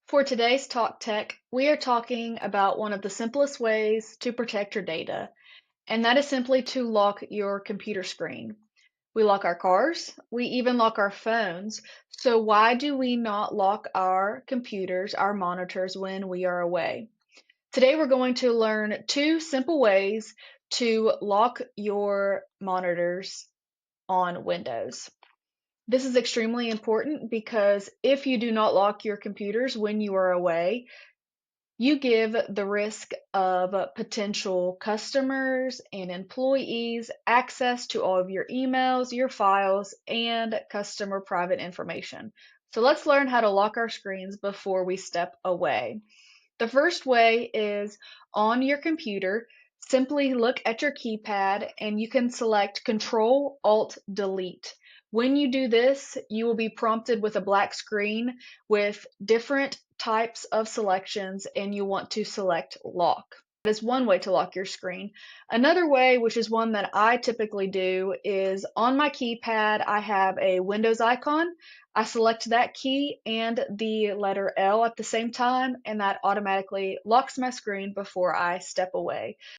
For today's Talk Tech, we are talking about one of the simplest ways to protect your data, and that is simply to lock your computer screen. We lock our cars, we even lock our phones. So, why do we not lock our computers, our monitors, when we are away? Today, we're going to learn two simple ways to lock your monitors on Windows. This is extremely important because if you do not lock your computers when you are away, you give the risk of potential customers and employees access to all of your emails, your files, and customer private information. So let's learn how to lock our screens before we step away. The first way is on your computer, simply look at your keypad and you can select Ctrl Alt Delete. When you do this, you will be prompted with a black screen with different types of selections, and you want to select Lock. That is one way to lock your screen. Another way, which is one that I typically do, is on my keypad, I have a Windows icon. I select that key and the letter L at the same time, and that automatically locks my screen before I step away.